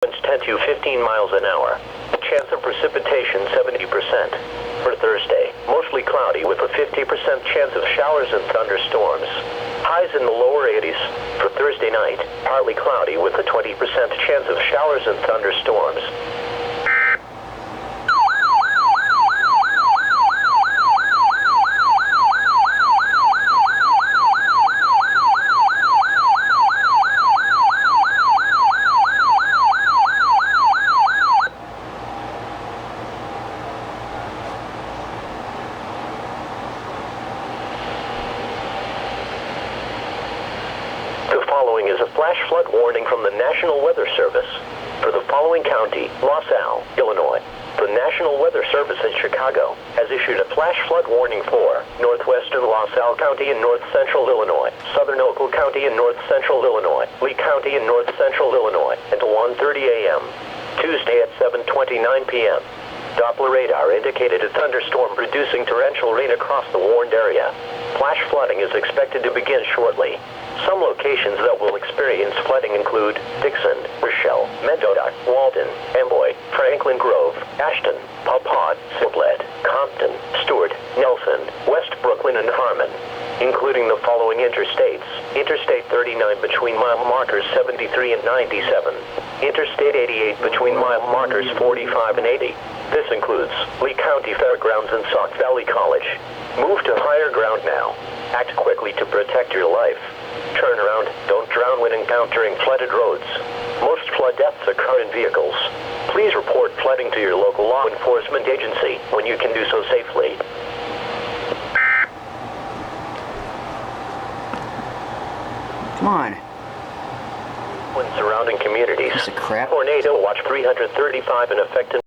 Winds 10 to 15 miles an hour. Chance of precipitation 70%. For Thursday, mostly cloudy with a 50% chance of showers and thunderstorms. Highs in the lower 80s. For Thursday night, partly cloudy with a 20% chance of showers and thunderstorms. The following is a flash flood warning from the National Weather Service. For the following county, LaSalle, Illinois. The National Weather Service in Chicago has issued a flash flood warning for northwestern LaSalle County in north central Illinois, southern Oakland County in north central Illinois, Lee County in north central Illinois, until 1:30 a.m. Tuesday at 7:29 p.m. Doppler radar indicated a thunderstorm producing torrential rain across the warned area. Flash flooding is expected to begin shortly. Some locations that will experience flooding include Dixon, Rochelle, Mendota, Walden, Amboy, Franklin Grove, Ashton, Paw, Sublette, Compton, Stewart, Nelson, West Brooklyn, and Harmon, including the following interstates: Interstate 39 between mile markers 73 and 97, Interstate 88 between mile markers 45 and 80. This includes Lee County Fairgrounds and Sauk Valley College. Move to higher ground now. Act quickly to protect your life. Turn around, don't drown when encountering flooded roads. Most flood deaths occur in vehicles. Please report flooding to your local law enforcement agency when you can do so safely. Come on. In surrounding communities, Piece of crap. Tornado Watch 335 in effect in